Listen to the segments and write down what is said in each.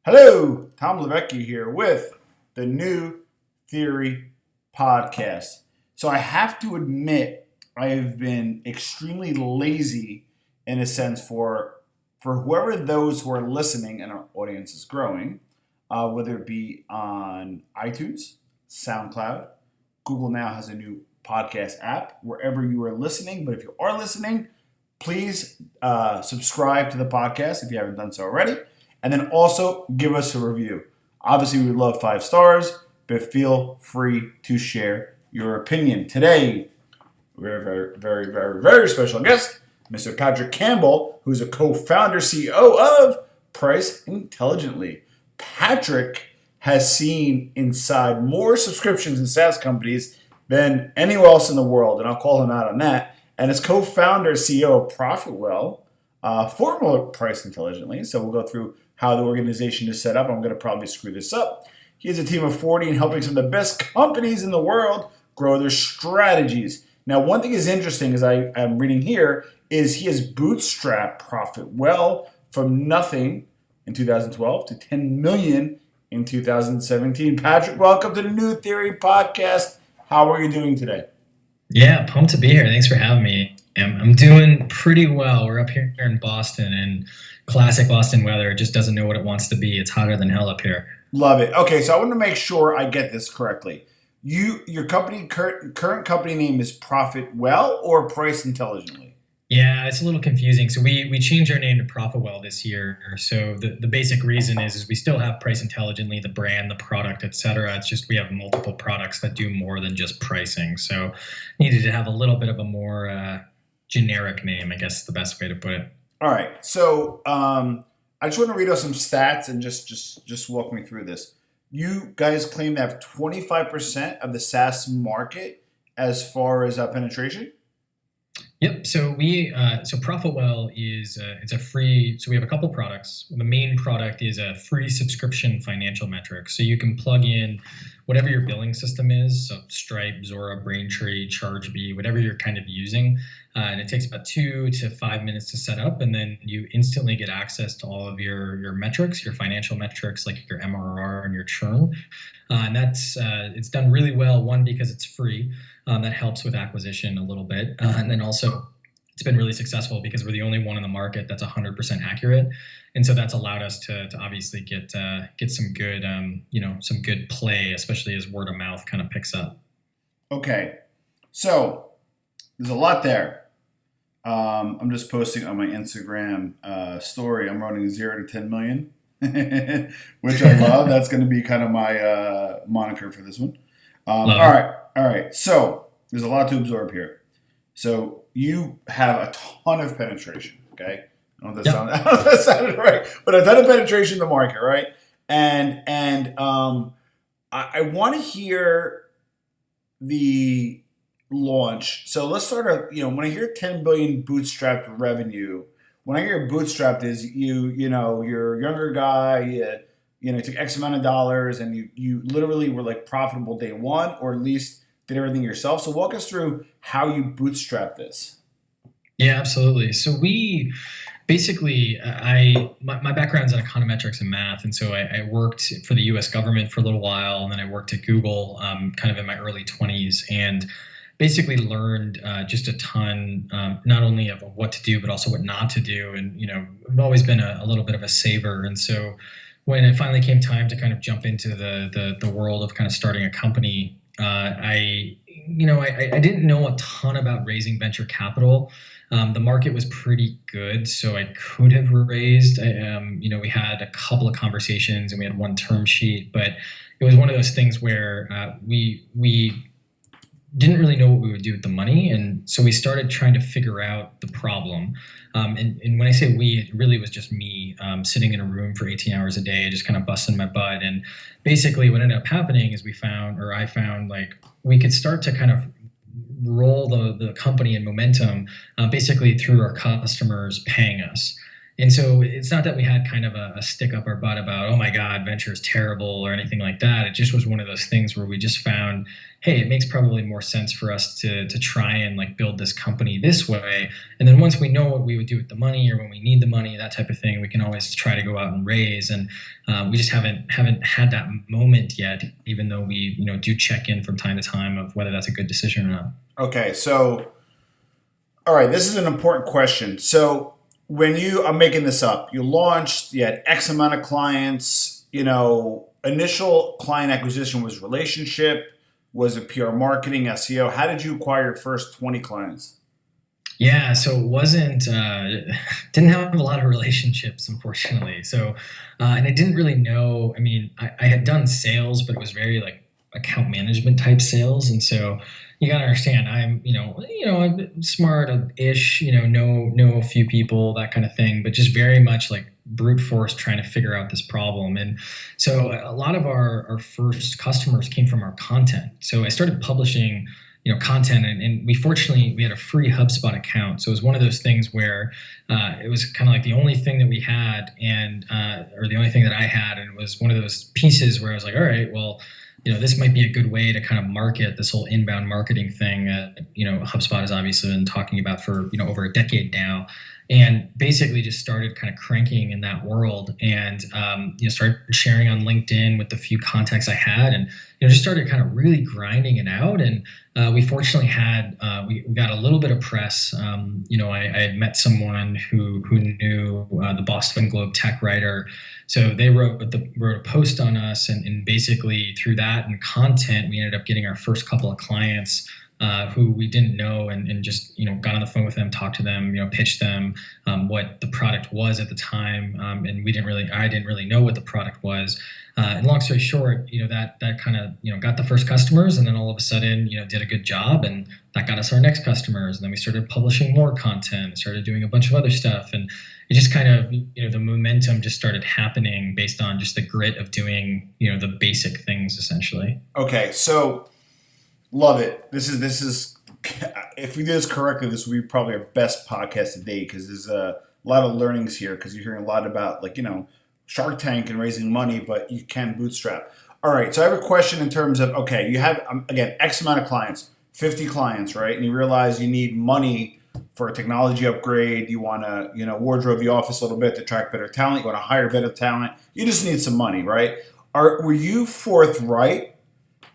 Hello, Tom Levecki here with the New Theory Podcast. So I have to admit, I have been extremely lazy in a sense for whoever those who are listening and our audience is growing, whether it be on iTunes, SoundCloud, Google now has a new podcast app, wherever you are listening. But if you are listening, please subscribe to the podcast if you haven't done so already. And then also give us a review. Obviously, we love 5 stars, but feel free to share your opinion. Today, we have a very special guest, Mr. Patrick Campbell, who's a co-founder, CEO of Price Intelligently. Patrick has seen inside more subscriptions in SaaS companies than anyone else in the world, and I'll call him out on that. And as co-founder, CEO of ProfitWell, former Price Intelligently. So we'll go through how the organization is set up. I'm going to probably screw this up. He has a team of 40 and helping some of the best companies in the world grow their strategies. Now, one thing is interesting as I'm reading here is he has bootstrapped ProfitWell from nothing in 2012 to 10 million in 2017. Patrick, welcome to the New Theory Podcast. How are you doing today? Yeah, pumped to be here. Thanks for having me. I'm doing pretty well. We're up here in Boston, and classic Boston weather. It just doesn't know what it wants to be. It's hotter than hell up here. Love it. Okay, so I want to make sure I get this correctly. Your company current company name is ProfitWell or Price Intelligently? Yeah, it's a little confusing. So we changed our name to ProfitWell this year. So the basic reason is we still have Price Intelligently, the brand, the product, et cetera. It's just we have multiple products that do more than just pricing. So needed to have a little bit of a more generic name, I guess is the best way to put it. All right. So I just want to read out some stats and just walk me through this. You guys claim to have 25% of the SaaS market as far as penetration? Yep. So ProfitWell is it's a free. So we have a couple products. The main product is a free subscription financial metric. So you can plug in whatever your billing system is. So Stripe, Zora, Braintree, Chargebee, whatever you're kind of using, and it takes about 2 to 5 minutes to set up, and then you instantly get access to all of your metrics, your financial metrics like your MRR and your churn. And that's it's done really well. One, because it's free. That helps with acquisition a little bit. And then also it's been really successful because we're the only one in the market that's 100% accurate. And so that's allowed us to obviously get some good, some good play, especially as word of mouth kind of picks up. Okay. So there's a lot there. I'm just posting on my Instagram story. I'm running 0 to 10 million, which I love. That's going to be kind of my moniker for this one. All right. So there's a lot to absorb here. So you have a ton of penetration, okay? I don't know if that sounded right, but a ton of penetration in the market, right? And I want to hear the launch. So let's start. When I hear 10 billion bootstrapped revenue, when I hear bootstrapped is you're a younger guy. It took X amount of dollars and you literally were like profitable day one, or at least did everything yourself. So walk us through how you bootstrap this. Yeah, absolutely. So we basically, my background's in econometrics and math. And so I worked for the US government for a little while. And then I worked at Google kind of in my early 20s and basically learned just a ton, not only of what to do, but also what not to do. And, I've always been a little bit of a saver. And so when it finally came time to kind of jump into the world of kind of starting a company, I didn't know a ton about raising venture capital. The market was pretty good, so I could have raised. We had a couple of conversations and we had one term sheet, but it was one of those things where we didn't really know what we would do with the money. And so we started trying to figure out the problem. And when I say we, it really was just me sitting in a room for 18 hours a day, just kind of busting my butt. And basically what ended up happening is I found like we could start to kind of roll the company in momentum basically through our customers paying us. And so it's not that we had kind of a stick up our butt about, oh my God, venture is terrible or anything like that. It just was one of those things where we just found, hey, it makes probably more sense for us to try and like build this company this way. And then once we know what we would do with the money or when we need the money, that type of thing, we can always try to go out and raise. And we just haven't had that moment yet, even though we do check in from time to time of whether that's a good decision or not. Okay, so all right, this is an important question. So when I'm making this up, you launched, you had X amount of clients, initial client acquisition was relationship, was it PR marketing, SEO? How did you acquire your first 20 clients? Yeah, so it wasn't, didn't have a lot of relationships, unfortunately. So, and I didn't really know, I mean, I had done sales, but it was very like account management type sales. And so you got to understand, I'm smart-ish, know a few people, that kind of thing, but just very much like brute force trying to figure out this problem. And so a lot of our first customers came from our content. So I started publishing content, and we fortunately we had a free HubSpot account, so it was one of those things where it was kind of like the only thing that we had, and or the only thing that I had, and it was one of those pieces where I was like, all right, well, this might be a good way to kind of market this whole inbound marketing thing. HubSpot has obviously been talking about for over a decade now, and basically just started kind of cranking in that world, and started sharing on LinkedIn with the few contacts I had, and just started kind of really grinding it out. And we fortunately had we got a little bit of press. I had met someone who knew the Boston Globe tech writer. So they wrote a post on us, and basically through that and content, we ended up getting our first couple of clients who we didn't know, and just got on the phone with them, talked to them, pitched them what the product was at the time, and I didn't really know what the product was. And long story short, that kind of got the first customers, and then all of a sudden did a good job, and that got us our next customers. And then we started publishing more content, started doing a bunch of other stuff, and it just kind of the momentum just started happening based on just the grit of doing the basic things essentially. Okay, so love it. This is if we do this correctly, this will be probably our best podcast to date, because there's a lot of learnings here, because you're hearing a lot about Shark Tank and raising money, but you can bootstrap. All right, so I have a question in terms of, okay, you have, again, X amount of clients, 50 clients, right? And you realize you need money for a technology upgrade. You want to, wardrobe the office a little bit to attract better talent. You want to hire better talent. You just need some money, right? Were you forthright,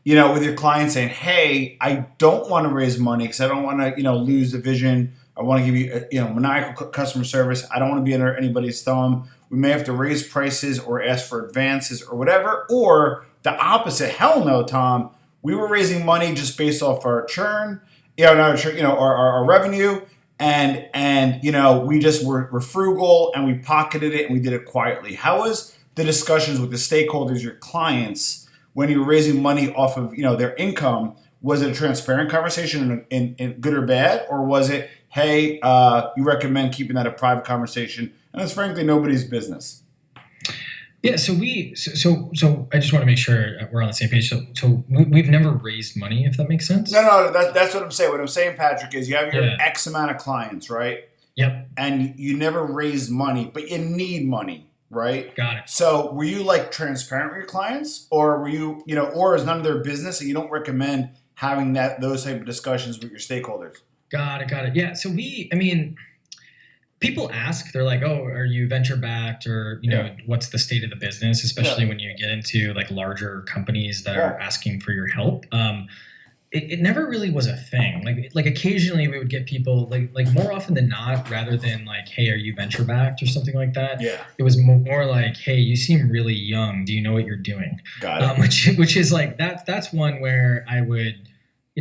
with your clients saying, hey, I don't want to raise money because I don't want to, lose the vision. I want to give you, maniacal customer service. I don't want to be under anybody's thumb. We may have to raise prices or ask for advances or whatever. Or the opposite. Hell no, Tom. We were raising money just based off our churn, our revenue, and we just were frugal, and we pocketed it, and we did it quietly. How was the discussions with the stakeholders, your clients, when you were raising money off of their income? Was it a transparent conversation in good or bad, or was it, hey, you recommend keeping that a private conversation, and it's frankly nobody's business? Yeah, so I just want to make sure we're on the same page. So we've never raised money, if that makes sense. No, that's what I'm saying. What I'm saying, Patrick, is you have your X amount of clients, right? Yep. And you never raised money, but you need money, right? Got it. So were you transparent with your clients, or were you, or is none of their business, and you don't recommend having those type of discussions with your stakeholders? Got it. Yeah. So people ask, they're like, oh, are you venture backed, or, what's the state of the business, especially when you get into larger companies that are asking for your help. It never really was a thing. Like occasionally we would get people like more often than not, rather than hey, are you venture backed or something like that? Yeah. It was more like, hey, you seem really young. Do you know what you're doing? Got it. Which is that's one where I would,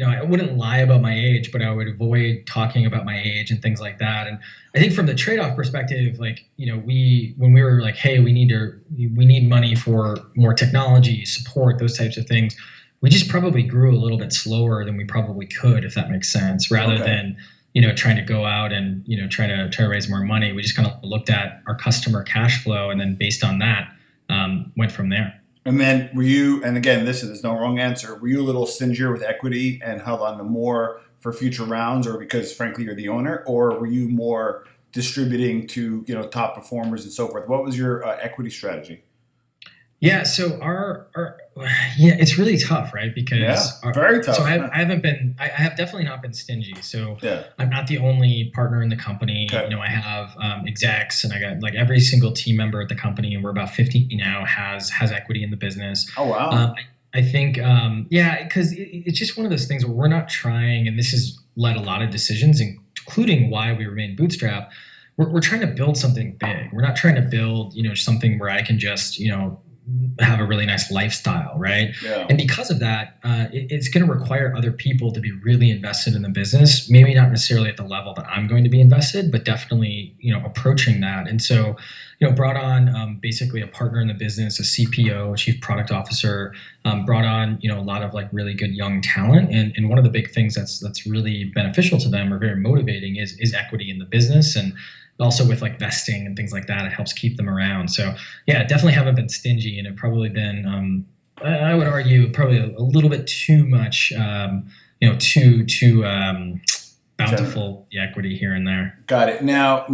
I wouldn't lie about my age, but I would avoid talking about my age and things like that. And I think from the trade-off perspective, when we were hey, we need money for more technology support, those types of things, we just probably grew a little bit slower than we probably could, if that makes sense, rather than trying to go out and try to raise more money. We just kind of looked at our customer cash flow, and then based on that, went from there. And then were you, and again, there's no wrong answer, were you a little stingier with equity and held on to more for future rounds, or because frankly you're the owner, or were you more distributing to top performers and so forth. What was your equity strategy? Yeah, so yeah, it's really tough, right? Because very tough. So I have definitely not been stingy. So yeah. I'm not the only partner in the company. Okay. I have execs, and I got like every single team member at the company, and we're about 50 now has equity in the business. Oh wow. I think because it's just one of those things where we're not trying, and this has led a lot of decisions, including why we remain bootstrapped. We're trying to build something big. We're not trying to build something where I can just have a really nice lifestyle, right? Yeah. And because of that, it's going to require other people to be really invested in the business. Maybe not necessarily at the level that I'm going to be invested, but definitely approaching that. And so brought on basically a partner in the business, a CPO, a chief product officer, brought on a lot of like really good young talent. And one of the big things that's really beneficial to them or very motivating is equity in the business. And also with like vesting and things like that, it helps keep them around. So yeah, definitely haven't been stingy, and it probably been, I would argue, probably a little bit too much, too bountiful the equity here and there. Got it. Now,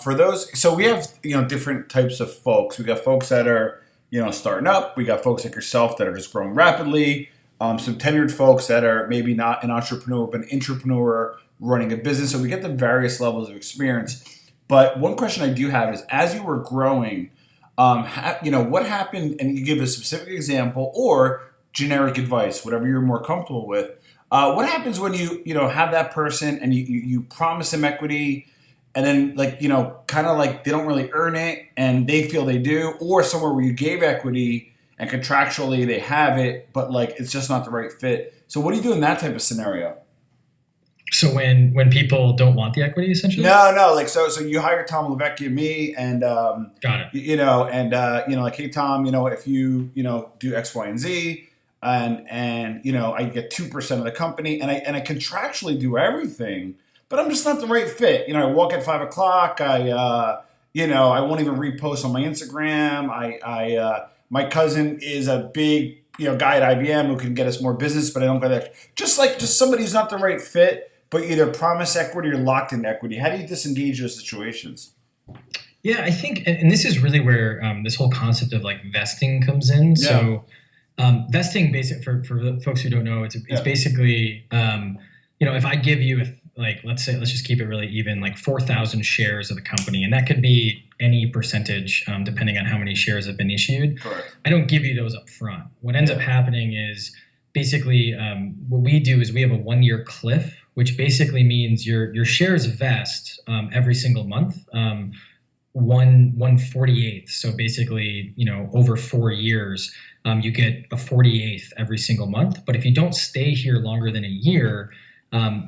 for those, so we have different types of folks. We got folks that are starting up. We got folks like yourself that are just growing rapidly. Some tenured folks that are maybe not an entrepreneur but an intrapreneur running a business. So we get the various levels of experience. But one question I do have is, as you were growing, what happened? And you give a specific example or generic advice, whatever you're more comfortable with. What happens when you have that person and you promise them equity, and then kind of like they don't really earn it and they feel they do, or somewhere where you gave equity and contractually they have it, but like it's just not the right fit. So what do you do in that type of scenario? So when people don't want the equity, essentially? No. Like so you hire Tom Levecchia, me, and got it. Like, hey Tom, if you do X, Y, and Z, and I get 2% of the company, and I contractually do everything, but I'm just not the right fit. I walk at 5:00. I won't even repost on my Instagram. My cousin is a big guy at IBM who can get us more business, but I don't get that. Just somebody who's not the right fit. But either promise equity or locked in equity. How do you disengage those situations? Yeah, I think, and this is really where this whole concept of like vesting comes in. Yeah. So vesting, for folks who don't know, it's basically, if I give you let's just keep it really even, like 4,000 shares of the company, and that could be any percentage depending on how many shares have been issued. Correct. I don't give you those up front. What ends up happening is basically what we do is we have a 1-year cliff, which basically means your shares vest every single month, 1/48th. So basically, over 4 years, you get a 48th every single month. But if you don't stay here longer than a year,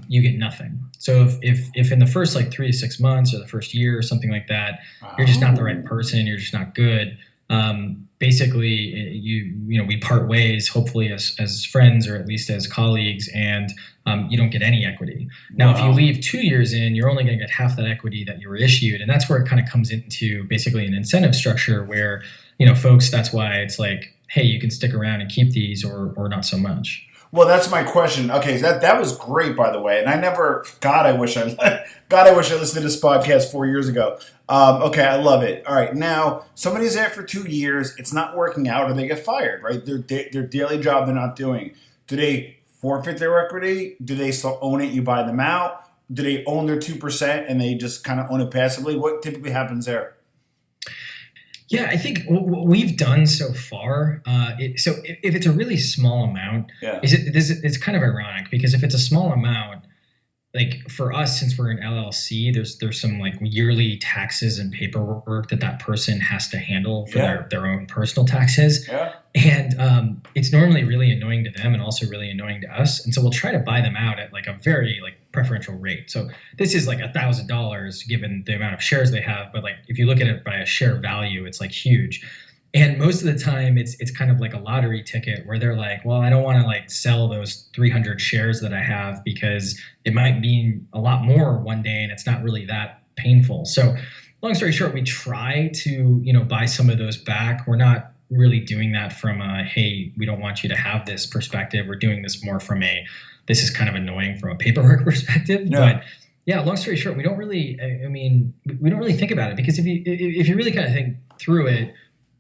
you get nothing. So if in the first 3 to 6 months or the first year or something like that, you're just not the right person, you're just not good. Basically, we part ways, hopefully as friends or at least as colleagues, and you don't get any equity. Now, if you leave 2 years in, you're only going to get half that equity that you were issued, and that's where it kind of comes into basically an incentive structure where folks. That's why it's like, hey, you can stick around and keep these, or not so much. Well, that's my question. Okay, so that was great, by the way. And I wish I listened to this podcast 4 years ago. Okay, I love it. All right, now somebody's there for 2 years. It's not working out, or they get fired, right? Their daily job they're not doing. Do they forfeit their equity? Do they still own it? You buy them out? Do they own their 2% and they just kind of own it passively? What typically happens there? Yeah, I think what we've done so far, so if it's a really small amount, it's kind of ironic, because if it's a small amount, like for us, since we're an LLC, there's some like yearly taxes and paperwork that person has to handle for their own personal taxes. Yeah. And it's normally really annoying to them and also really annoying to us. And so we'll try to buy them out at like a very preferential rate. So this is like $1,000 given the amount of shares they have. But like if you look at it by a share value, it's like huge. And most of the time it's kind of like a lottery ticket where they're like, well, I don't want to like sell those 300 shares that I have because it might mean a lot more one day and it's not really that painful. So long story short, we try to, buy some of those back. We're not really doing that from a, hey, we don't want you to have this perspective. We're doing this more from this is kind of annoying from a paperwork perspective. Yeah. Yeah, long story short, we don't really. I mean, we don't really think about it because if you really kind of think through it,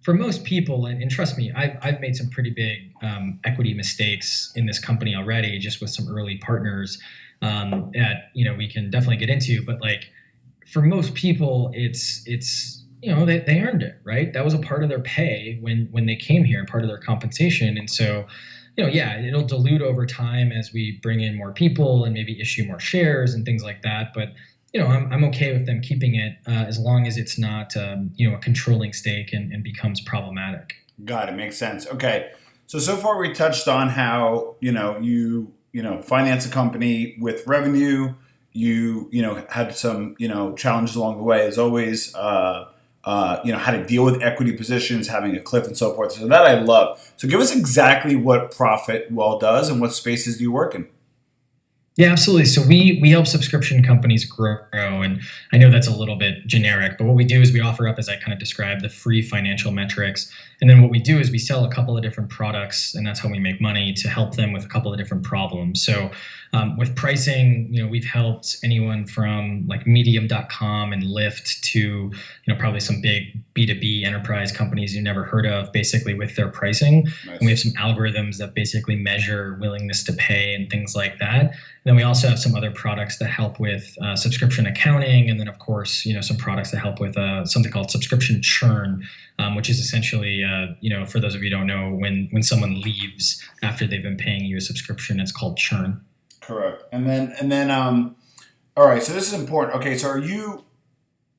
for most people, and trust me, I've made some pretty big equity mistakes in this company already, just with some early partners that we can definitely get into. But like for most people, it's they earned it, right? That was a part of their pay when they came here, part of their compensation, and so yeah, it'll dilute over time as we bring in more people and maybe issue more shares and things like that. But I'm okay with them keeping it as long as it's not a controlling stake and becomes problematic. Got it. Makes sense. Okay. So far we touched on how, you finance a company with revenue. You had some, challenges along the way as always, how to deal with equity positions, having a cliff and so forth. So that I love. So give us exactly what Profit Well does and what spaces do you work in? Yeah, absolutely. So we help subscription companies grow, and I know that's a little bit generic, but what we do is we offer up, as I kind of described, the free financial metrics, and then what we do is we sell a couple of different products, and that's how we make money to help them with a couple of different problems. So with pricing, we've helped anyone from like Medium.com and Lyft to probably some big B2B enterprise companies you never heard of, basically with their pricing. Nice. And we have some algorithms that basically measure willingness to pay and things like that. Then we also have some other products that help with subscription accounting, and then of course, some products that help with something called subscription churn, which is essentially, for those of you who don't know, when someone leaves after they've been paying you a subscription, it's called churn. Correct. And then, all right. So this is important. Okay. So are you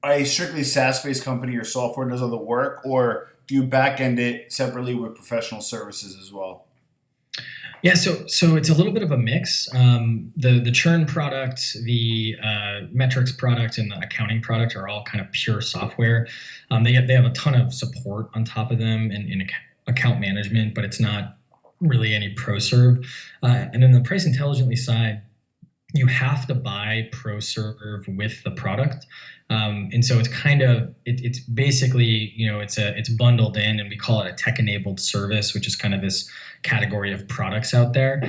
a strictly SaaS-based company? Your software does all the work, or do you back end it separately with professional services as well? Yeah, so it's a little bit of a mix. The churn product, the metrics product, and the accounting product are all kind of pure software. They have a ton of support on top of them in account management, but it's not really any pro serve. And then the Price Intelligently side, you have to buy pro serve with the product. And so it's kind of it's basically it's bundled in, and we call it a tech enabled service, which is kind of this category of products out there.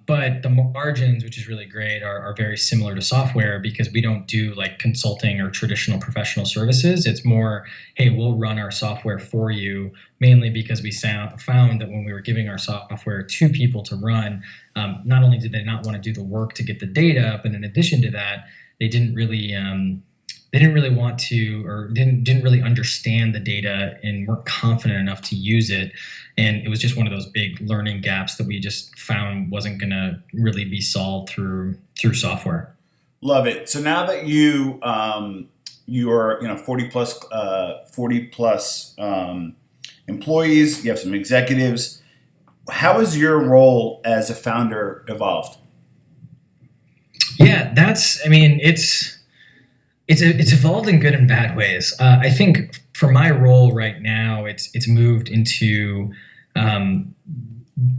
But the margins, which is really great, are very similar to software because we don't do like consulting or traditional professional services. It's more, hey, we'll run our software for you, mainly because we found that when we were giving our software to people to run, not only did they not want to do the work to get the data, but in addition to that, they didn't really want to, or didn't really understand the data and weren't confident enough to use it. And it was just one of those big learning gaps that we just found wasn't going to really be solved through software. Love it. So now that you're 40 plus employees, you have some executives. How has your role as a founder evolved? Yeah, it's evolved in good and bad ways. I think for my role right now, it's moved into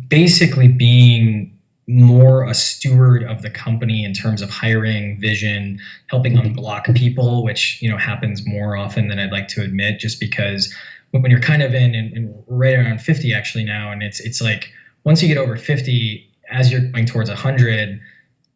basically being more a steward of the company in terms of hiring, vision, helping unblock people, which happens more often than I'd like to admit, just because when you're kind of in right around 50 actually now, and it's like once you get over 50, as you're going towards 100.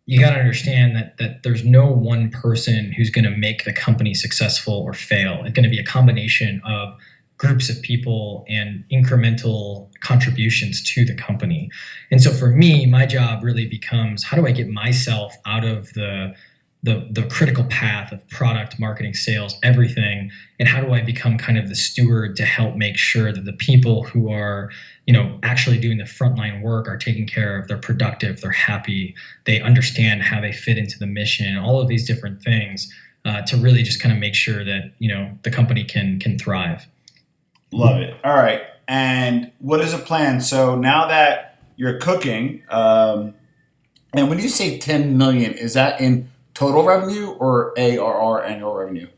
You got to understand that there's no one person who's going to make the company successful or fail. It's going to be a combination of groups of people and incremental contributions to the company. And so for me, my job really becomes, how do I get myself out of the critical path of product, marketing, sales, everything, and how do I become kind of the steward to help make sure that the people who are actually doing the frontline work are taken care of, they're productive, they're happy, they understand how they fit into the mission, all of these different things to really just kind of make sure that the company can thrive. Love it. All right. And what is the plan? So now that you're cooking, and when you say 10 million, is that in total revenue or ARR, annual revenue?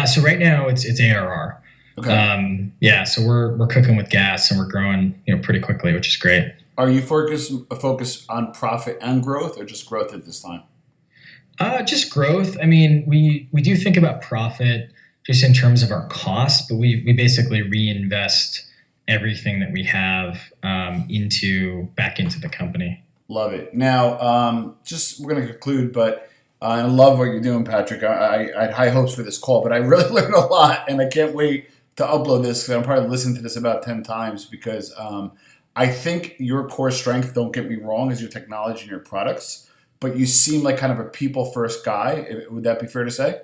So right now it's ARR. Okay. Yeah, so we're cooking with gas and we're growing pretty quickly, which is great. Are you focused on profit and growth, or just growth at this time? Just growth. I mean, we do think about profit just in terms of our costs, but we basically reinvest everything that we have back into the company. Love it. Now, we're going to conclude, but I love what you're doing, Patrick. I had high hopes for this call, but I really learned a lot, and I can't wait to upload this because I'm probably listening to this about 10 times because I think your core strength, don't get me wrong, is your technology and your products, but you seem like kind of a people-first guy. Would that be fair to say?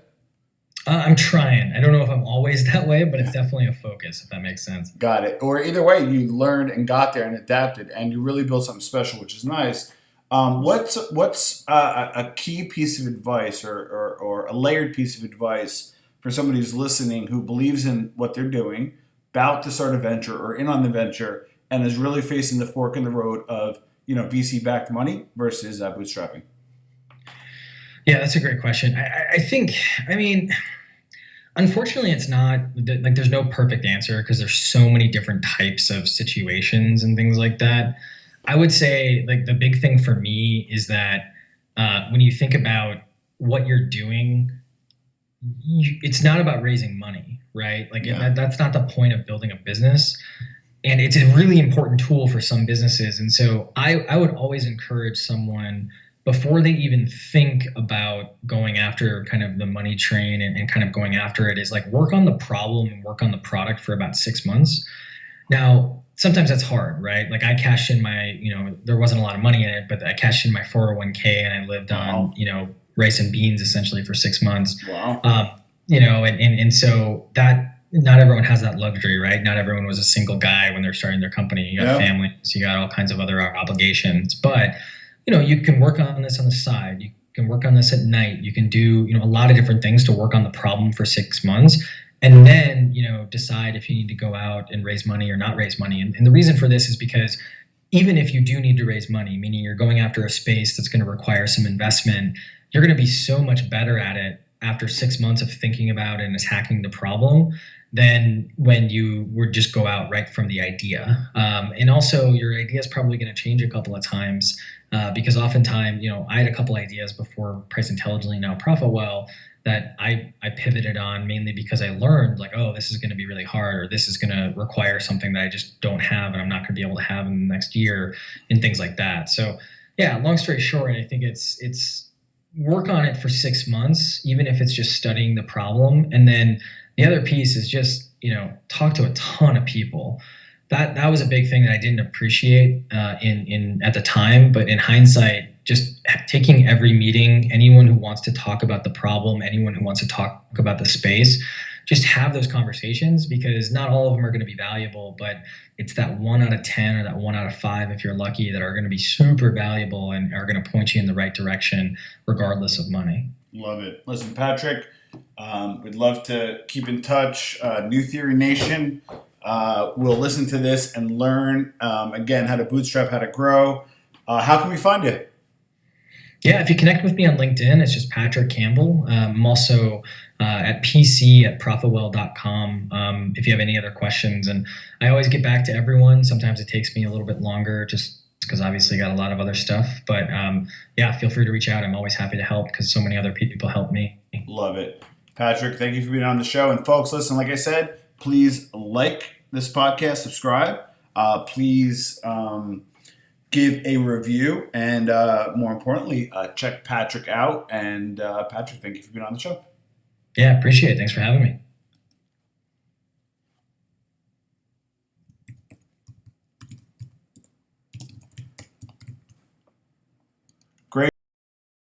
I'm trying. I don't know if I'm always that way, but it's definitely a focus, if that makes sense. Got it. Or either way, you learned and got there and adapted, and you really built something special, which is nice. What's a key piece of advice or a layered piece of advice for somebody who's listening who believes in what they're doing, about to start a venture or in on the venture, and is really facing the fork in the road of VC-backed money versus bootstrapping? Yeah, that's a great question. I think, I mean, unfortunately, it's not like there's no perfect answer because there's so many different types of situations and things like that. I would say like the big thing for me is that when you think about what you're doing, it's not about raising money, right? Like that's not the point of building a business. And it's a really important tool for some businesses. And so I would always encourage someone before they even think about going after kind of the money train and kind of going after it is like work on the problem and work on the product for about 6 months. Now, sometimes that's hard, right? Like I cashed in my, there wasn't a lot of money in it, but I cashed in my 401k and I lived on, rice and beans essentially for 6 months. Wow. And so that not everyone has that luxury, right? Not everyone was a single guy when they're starting their company. You got families, you got all kinds of other obligations, but you can work on this on the side. You can work on this at night. You can do, a lot of different things to work on the problem for 6 months. And then, decide if you need to go out and raise money or not raise money. And the reason for this is because even if you do need to raise money, meaning you're going after a space that's going to require some investment, you're going to be so much better at it after 6 months of thinking about and attacking the problem than when you would just go out right from the idea. And also your idea is probably going to change a couple of times because oftentimes, I had a couple ideas before Price Intelligently, now ProfitWell, that I pivoted on mainly because I learned like, oh, this is going to be really hard, or this is going to require something that I just don't have and I'm not going to be able to have in the next year and things like that. So yeah, long story short, I think it's work on it for 6 months, even if it's just studying the problem. And then the other piece is just, talk to a ton of people. That was a big thing that I didn't appreciate in at the time, but in hindsight, just taking every meeting, anyone who wants to talk about the problem, anyone who wants to talk about the space, just have those conversations because not all of them are going to be valuable, but it's that 1 out of 10 or that 1 out of 5, if you're lucky, that are going to be super valuable and are going to point you in the right direction, regardless of money. Love it. Listen, Patrick, we'd love to keep in touch. New Theory Nation will listen to this and learn, again, how to bootstrap, how to grow. How can we find you? Yeah, if you connect with me on LinkedIn, it's just Patrick Campbell. I'm also at pc@profitwell.com if you have any other questions. And I always get back to everyone. Sometimes it takes me a little bit longer just because obviously got a lot of other stuff. But feel free to reach out. I'm always happy to help because so many other people help me. Love it. Patrick, thank you for being on the show. And folks, listen, like I said, please like this podcast, subscribe. Please give a review, and more importantly, check Patrick out. And Patrick, thank you for being on the show. Yeah, appreciate it. Thanks for having me.